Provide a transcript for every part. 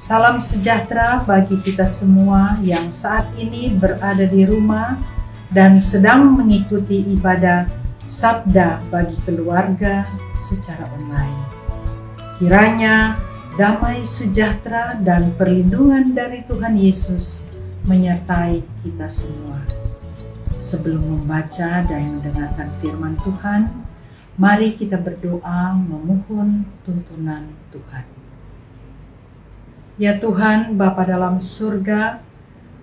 Salam sejahtera bagi kita semua yang saat ini berada di rumah dan sedang mengikuti ibadah Sabda bagi keluarga secara online. Kiranya damai sejahtera dan perlindungan dari Tuhan Yesus menyertai kita semua. Sebelum membaca dan mendengarkan firman Tuhan, mari kita berdoa memohon tuntunan Tuhan. Ya Tuhan, Bapa dalam surga,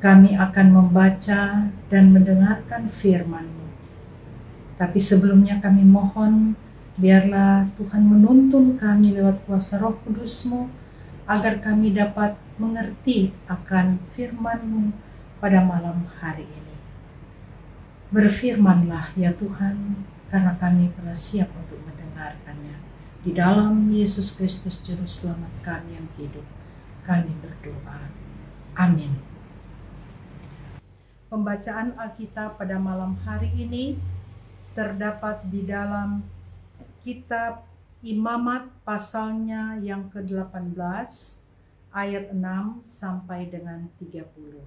kami akan membaca dan mendengarkan firman-Mu. Tapi sebelumnya kami mohon, biarlah Tuhan menuntun kami lewat kuasa Roh Kudus-Mu, agar kami dapat mengerti akan firman-Mu pada malam hari ini. Berfirmanlah ya Tuhan, karena kami telah siap untuk mendengarkannya. Di dalam Yesus Kristus Juru Selamat kami yang hidup, kami berdoa. Amin. Pembacaan Alkitab pada malam hari ini terdapat di dalam kitab Imamat pasalnya yang ke-18 ayat 6 sampai dengan 30.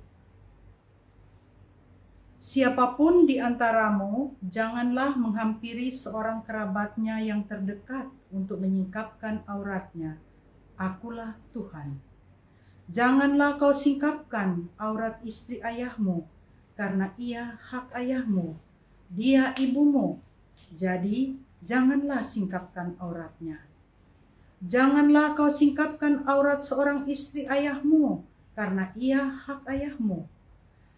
Siapapun di antaramu janganlah menghampiri seorang kerabatnya yang terdekat untuk menyingkapkan auratnya. Akulah Tuhan. Janganlah kau singkapkan aurat istri ayahmu, karena ia hak ayahmu, dia ibumu. Jadi, janganlah singkapkan auratnya. Janganlah kau singkapkan aurat seorang istri ayahmu, karena ia hak ayahmu.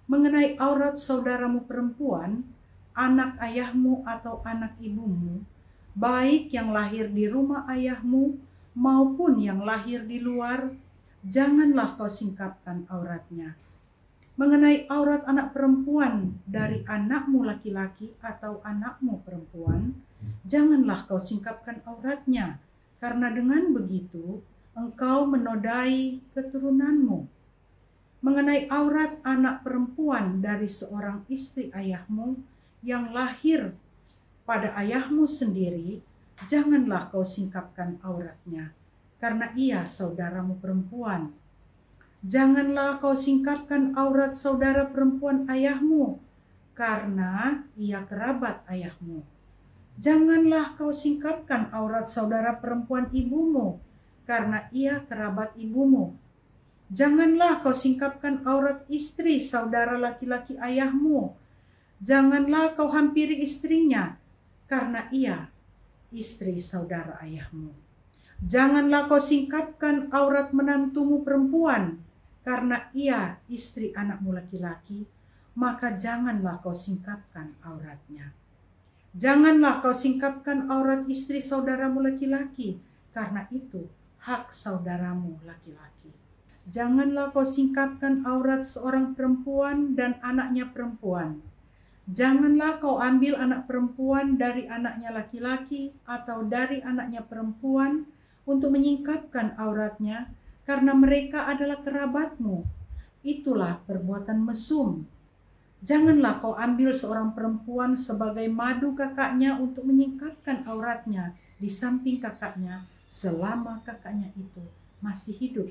Mengenai aurat saudaramu perempuan, anak ayahmu atau anak ibumu, baik yang lahir di rumah ayahmu maupun yang lahir di luar, janganlah kau singkapkan auratnya. Mengenai aurat anak perempuan dari anakmu laki-laki atau anakmu perempuan, janganlah kau singkapkan auratnya, karena dengan begitu engkau menodai keturunanmu. Mengenai aurat anak perempuan dari seorang istri ayahmu yang lahir pada ayahmu sendiri, janganlah kau singkapkan auratnya, karena ia saudaramu perempuan. Janganlah kau singkapkan aurat saudara perempuan ayahmu, karena ia kerabat ayahmu. Janganlah kau singkapkan aurat saudara perempuan ibumu, karena ia kerabat ibumu. Janganlah kau singkapkan aurat istri saudara laki-laki ayahmu. Janganlah kau hampiri istrinya, karena ia istri saudara ayahmu. Janganlah kau singkapkan aurat menantumu perempuan, karena ia istri anakmu laki-laki, maka janganlah kau singkapkan auratnya. Janganlah kau singkapkan aurat istri saudaramu laki-laki, karena itu hak saudaramu laki-laki. Janganlah kau singkapkan aurat seorang perempuan dan anaknya perempuan. Janganlah kau ambil anak perempuan dari anaknya laki-laki atau dari anaknya perempuan untuk menyingkapkan auratnya, karena mereka adalah kerabatmu. Itulah perbuatan mesum. Janganlah kau ambil seorang perempuan sebagai madu kakaknya untuk menyingkapkan auratnya di samping kakaknya selama kakaknya itu masih hidup.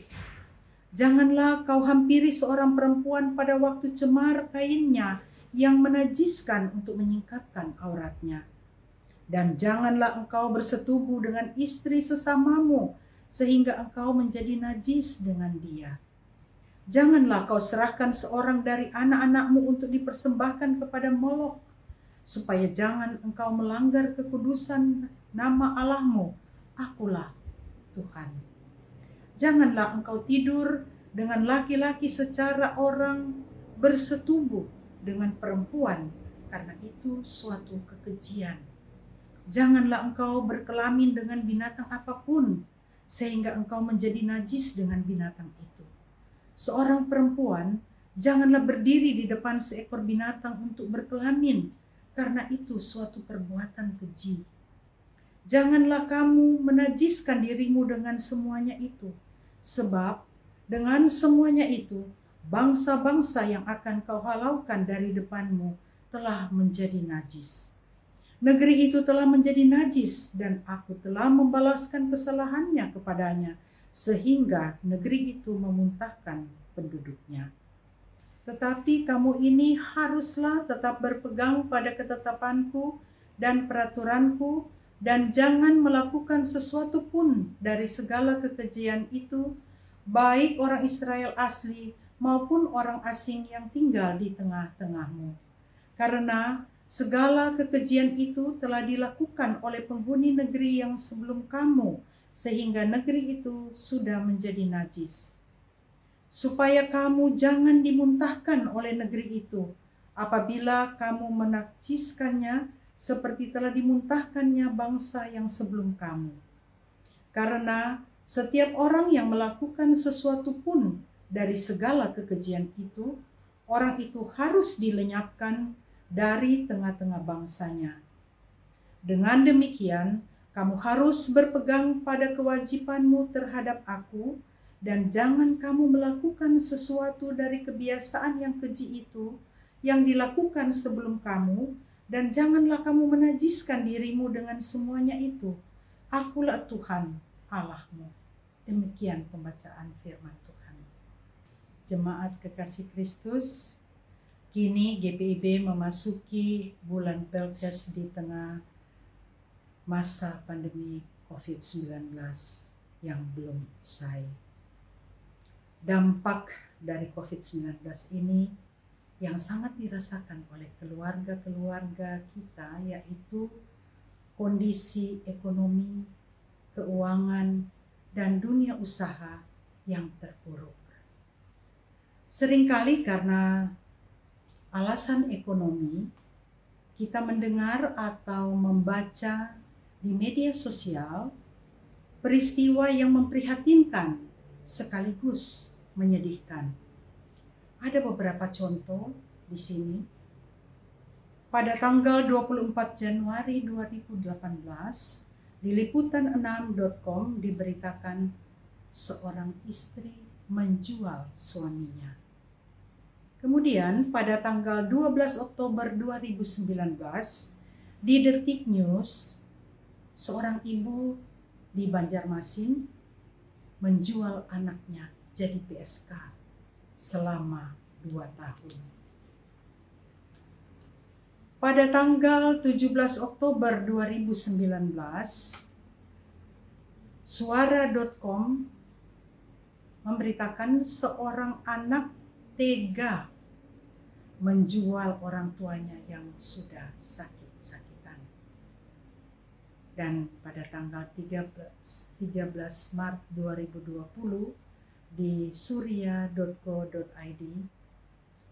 Janganlah kau hampiri seorang perempuan pada waktu cemar kainnya yang menajiskan untuk menyingkapkan auratnya. Dan janganlah engkau bersetubuh dengan istri sesamamu, sehingga engkau menjadi najis dengan dia. Janganlah kau serahkan seorang dari anak-anakmu untuk dipersembahkan kepada Molok, supaya jangan engkau melanggar kekudusan nama Allahmu. Akulah Tuhan. Janganlah engkau tidur dengan laki-laki secara orang bersetubuh dengan perempuan, karena itu suatu kekejian. Janganlah engkau berkelamin dengan binatang apapun, sehingga engkau menjadi najis dengan binatang itu. Seorang perempuan janganlah berdiri di depan seekor binatang untuk berkelamin, karena itu suatu perbuatan keji. Janganlah kamu menajiskan dirimu dengan semuanya itu, sebab dengan semuanya itu bangsa-bangsa yang akan kau halaukan dari depanmu telah menjadi najis. Negeri itu telah menjadi najis, dan aku telah membalaskan kesalahannya kepadanya, sehingga negeri itu memuntahkan penduduknya. Tetapi kamu ini haruslah tetap berpegang pada ketetapanku dan peraturanku, dan jangan melakukan sesuatu pun dari segala kekejian itu, baik orang Israel asli maupun orang asing yang tinggal di tengah-tengahmu. Karena segala kekejian itu telah dilakukan oleh penghuni negeri yang sebelum kamu, sehingga negeri itu sudah menjadi najis. Supaya kamu jangan dimuntahkan oleh negeri itu, apabila kamu menajiskannya seperti telah dimuntahkannya bangsa yang sebelum kamu. Karena setiap orang yang melakukan sesuatu pun dari segala kekejian itu, orang itu harus dilenyapkan dari tengah-tengah bangsanya. Dengan demikian, kamu harus berpegang pada kewajibanmu terhadap aku, dan jangan kamu melakukan sesuatu dari kebiasaan yang keji itu yang dilakukan sebelum kamu, dan janganlah kamu menajiskan dirimu dengan semuanya itu. Akulah Tuhan Allahmu. Demikian pembacaan firman Tuhan. Jemaat kekasih Kristus, kini GPIB memasuki bulan Pelkes di tengah masa pandemi COVID-19 yang belum usai. Dampak dari COVID-19 ini yang sangat dirasakan oleh keluarga-keluarga kita, yaitu kondisi ekonomi, keuangan, dan dunia usaha yang terpuruk. Seringkali karena alasan ekonomi, kita mendengar atau membaca di media sosial peristiwa yang memprihatinkan sekaligus menyedihkan. Ada beberapa contoh di sini. Pada tanggal 24 Januari 2018, di liputan6.com diberitakan seorang istri menjual suaminya. Kemudian pada tanggal 12 Oktober 2019, di Detik News, seorang ibu di Banjarmasin menjual anaknya jadi PSK selama 2 tahun. Pada tanggal 17 Oktober 2019, Suara.com memberitakan seorang anak tega menjual orang tuanya yang sudah sakit-sakitan. Dan pada tanggal 13 Maret 2020, di surya.co.id,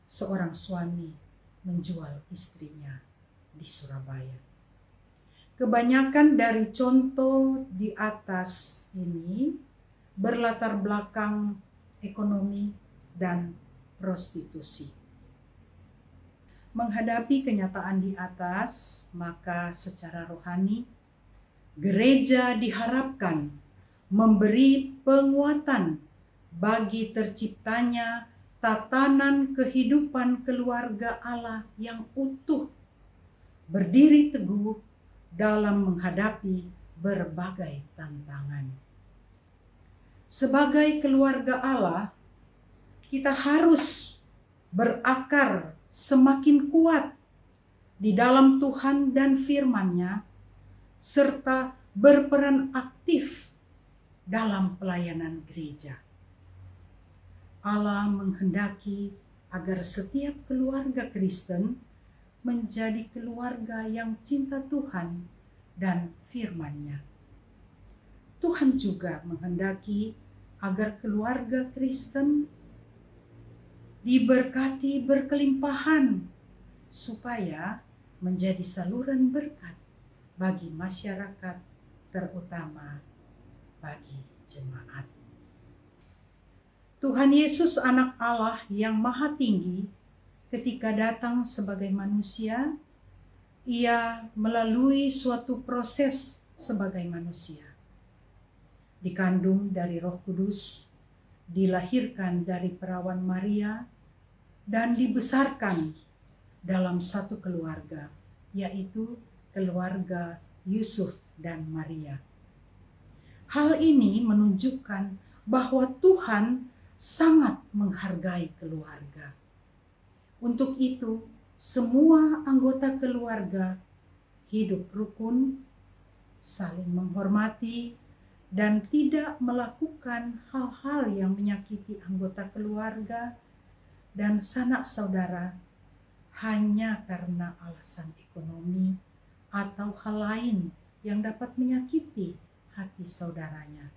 seorang suami menjual istrinya di Surabaya. Kebanyakan dari contoh di atas ini berlatar belakang ekonomi dan prostitusi. Menghadapi kenyataan di atas, maka secara rohani, gereja diharapkan memberi penguatan bagi terciptanya tatanan kehidupan keluarga Allah yang utuh, berdiri teguh dalam menghadapi berbagai tantangan. Sebagai keluarga Allah, kita harus berakar semakin kuat di dalam Tuhan dan firman-Nya, serta berperan aktif dalam pelayanan gereja. Allah menghendaki agar setiap keluarga Kristen menjadi keluarga yang cinta Tuhan dan firman-Nya. Tuhan juga menghendaki agar keluarga Kristen diberkati berkelimpahan, supaya menjadi saluran berkat bagi masyarakat, terutama bagi jemaat. Tuhan Yesus, anak Allah yang maha tinggi, ketika datang sebagai manusia, ia melalui suatu proses sebagai manusia. Dikandung dari Roh Kudus, dilahirkan dari perawan Maria, dan dibesarkan dalam satu keluarga, yaitu keluarga Yusuf dan Maria. Hal ini menunjukkan bahwa Tuhan sangat menghargai keluarga. Untuk itu, semua anggota keluarga hidup rukun, saling menghormati, dan tidak melakukan hal-hal yang menyakiti anggota keluarga dan sanak saudara hanya karena alasan ekonomi atau hal lain yang dapat menyakiti hati saudaranya.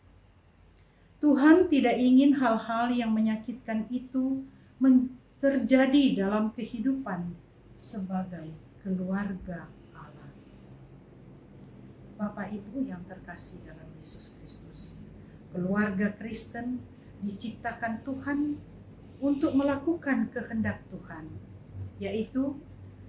Tuhan tidak ingin hal-hal yang menyakitkan itu terjadi dalam kehidupan sebagai keluarga Allah. Bapak Ibu yang terkasih dalam Yesus Kristus, keluarga Kristen diciptakan Tuhan untuk melakukan kehendak Tuhan, yaitu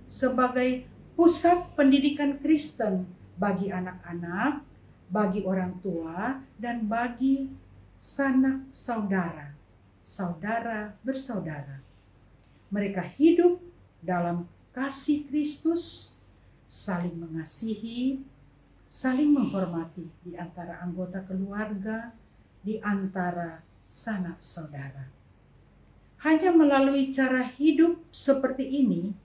sebagai pusat pendidikan Kristen bagi anak-anak, bagi orang tua, dan bagi sanak saudara, saudara bersaudara. Mereka hidup dalam kasih Kristus, saling mengasihi, saling menghormati di antara anggota keluarga, di antara sanak saudara. Hanya melalui cara hidup seperti ini,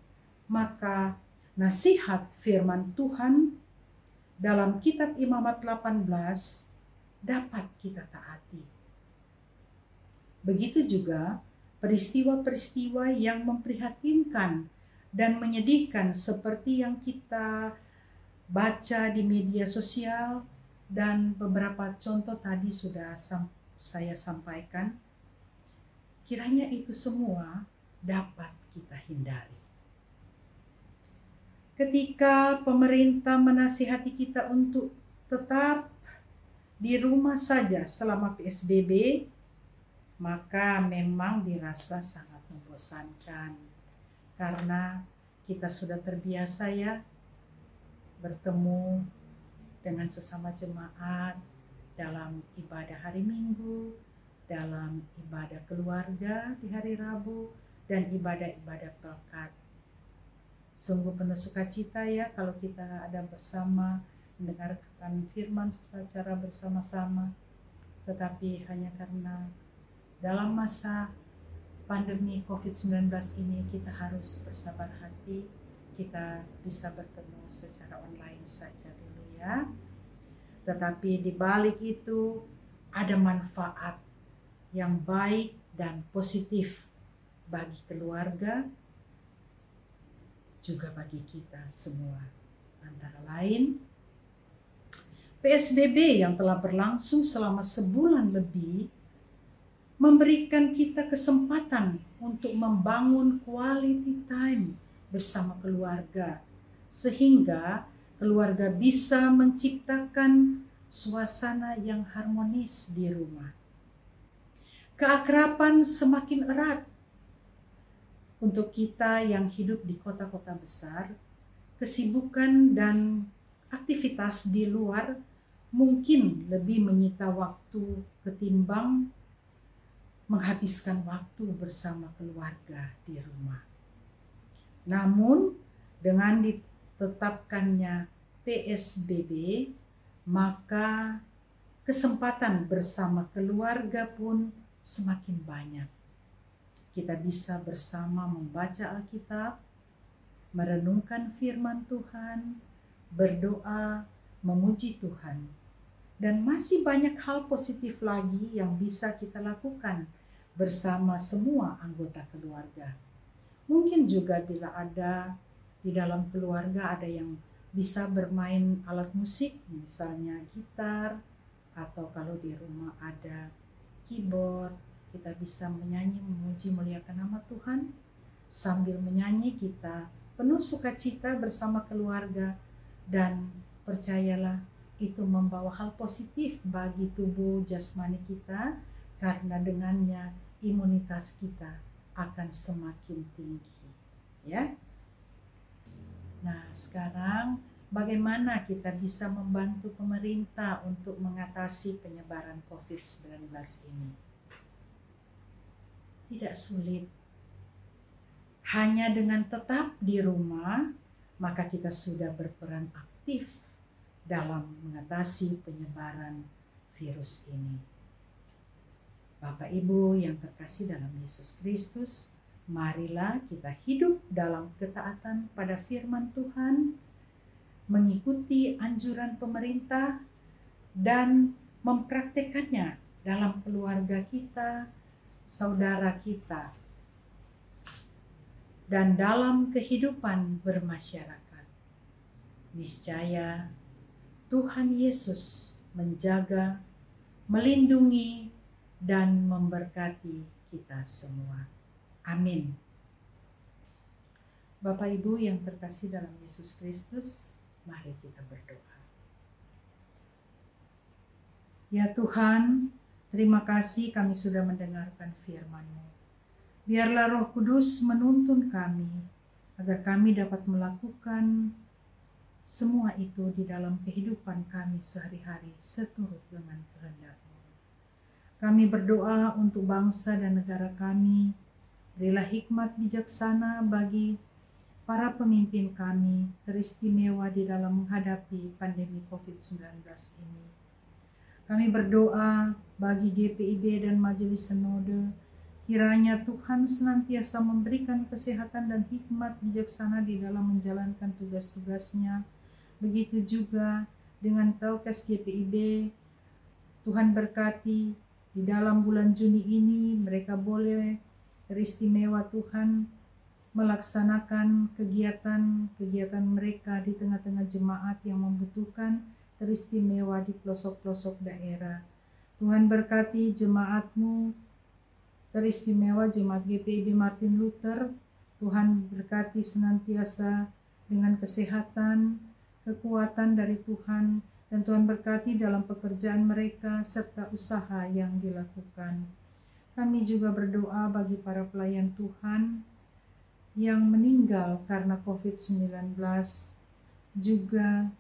maka nasihat firman Tuhan dalam kitab Imamat 18 dapat kita taati. Begitu juga peristiwa-peristiwa yang memprihatinkan dan menyedihkan seperti yang kita baca di media sosial, dan beberapa contoh tadi sudah saya sampaikan. Kiranya itu semua dapat kita hindari. Ketika pemerintah menasihati kita untuk tetap di rumah saja selama PSBB, maka memang dirasa sangat membosankan karena kita sudah terbiasa ya bertemu dengan sesama jemaat dalam ibadah hari Minggu, dalam ibadah keluarga di hari Rabu, dan ibadah-ibadah pekat. Sungguh penuh sukacita ya kalau kita ada bersama mendengarkan firman secara bersama-sama, tetapi hanya karena dalam masa pandemi COVID-19 ini kita harus bersabar hati, kita bisa bertemu secara online saja dulu ya. Tetapi di balik itu ada manfaat yang baik dan positif bagi keluarga, juga bagi kita semua. Antara lain, PSBB yang telah berlangsung selama sebulan lebih memberikan kita kesempatan untuk membangun quality time bersama keluarga, sehingga keluarga bisa menciptakan suasana yang harmonis di rumah. Keakraban semakin erat. Untuk kita yang hidup di kota-kota besar, kesibukan dan aktivitas di luar mungkin lebih menyita waktu ketimbang menghabiskan waktu bersama keluarga di rumah. Namun, dengan ditetapkannya PSBB, maka kesempatan bersama keluarga pun semakin banyak. Kita bisa bersama membaca Alkitab, merenungkan firman Tuhan, berdoa, memuji Tuhan. Dan masih banyak hal positif lagi yang bisa kita lakukan bersama semua anggota keluarga. Mungkin juga bila ada di dalam keluarga ada yang bisa bermain alat musik, misalnya gitar, atau kalau di rumah ada keyboard, kita bisa menyanyi, memuji, muliakan nama Tuhan. Sambil menyanyi kita penuh sukacita bersama keluarga, dan percayalah itu membawa hal positif bagi tubuh jasmani kita, karena dengannya imunitas kita akan semakin tinggi. Ya. Nah, sekarang bagaimana kita bisa membantu pemerintah untuk mengatasi penyebaran COVID-19 ini? Tidak sulit. Hanya dengan tetap di rumah, maka kita sudah berperan aktif dalam mengatasi penyebaran virus ini. Bapak Ibu yang terkasih dalam Yesus Kristus, marilah kita hidup dalam ketaatan pada firman Tuhan, mengikuti anjuran pemerintah, dan mempraktekannya dalam keluarga kita, saudara kita, dan dalam kehidupan bermasyarakat. Niscaya Tuhan Yesus menjaga, melindungi, dan memberkati kita semua. Amin. Bapak Ibu yang terkasih dalam Yesus Kristus, mari kita berdoa. Ya Tuhan, terima kasih kami sudah mendengarkan firman-Mu. Biarlah Roh Kudus menuntun kami, agar kami dapat melakukan semua itu di dalam kehidupan kami sehari-hari seturut dengan kehendak-Mu. Kami berdoa untuk bangsa dan negara kami, berilah hikmat bijaksana bagi para pemimpin kami, teristimewa di dalam menghadapi pandemi COVID-19 ini. Kami berdoa bagi GPIB dan Majelis Sinode, kiranya Tuhan senantiasa memberikan kesehatan dan hikmat bijaksana di dalam menjalankan tugas-tugasnya. Begitu juga dengan Pelkes GPIB, Tuhan berkati di dalam bulan Juni ini mereka boleh teristimewa Tuhan melaksanakan kegiatan mereka di tengah-tengah jemaat yang membutuhkan teristimewa di pelosok-pelosok daerah. Tuhan berkati jemaat-Mu teristimewa jemaat GPIB Martin Luther. Tuhan berkati senantiasa dengan kesehatan, kekuatan dari Tuhan, dan Tuhan berkati dalam pekerjaan mereka serta usaha yang dilakukan. Kami juga berdoa bagi para pelayan Tuhan yang meninggal karena COVID-19, juga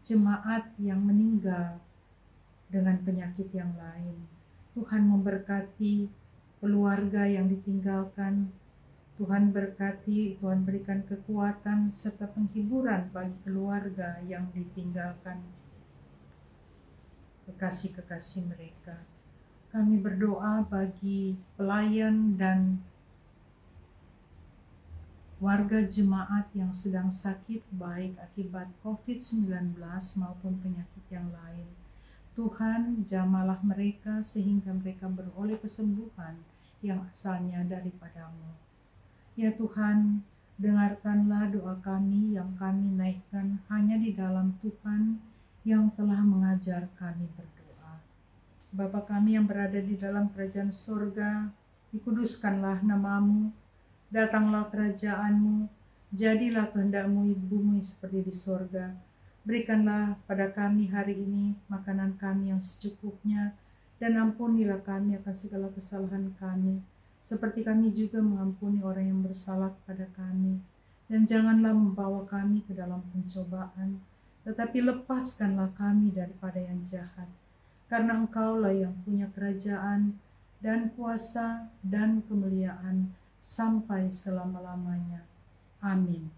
jemaat yang meninggal dengan penyakit yang lain. Tuhan memberkati keluarga yang ditinggalkan. Tuhan berkati, Tuhan berikan kekuatan serta penghiburan bagi keluarga yang ditinggalkan kekasih-kekasih mereka. Kami berdoa bagi pelayan dan warga jemaat yang sedang sakit baik akibat COVID-19 maupun penyakit yang lain. Tuhan, jamalah mereka sehingga mereka beroleh kesembuhan yang asalnya daripada-Mu. Ya Tuhan, dengarkanlah doa kami yang kami naikkan hanya di dalam Tuhan yang telah mengajar kami berdoa. Bapa kami yang berada di dalam kerajaan surga, dikuduskanlah nama-Mu, datanglah kerajaan-Mu, jadilah kehendak-Mu di bumi seperti di sorga. Berikanlah pada kami hari ini makanan kami yang secukupnya, dan ampunilah kami akan segala kesalahan kami, seperti kami juga mengampuni orang yang bersalah kepada kami. Dan janganlah membawa kami ke dalam pencobaan, tetapi lepaskanlah kami daripada yang jahat. Karena Engkaulah yang punya kerajaan dan kuasa dan kemuliaan sampai selama-lamanya. Amin.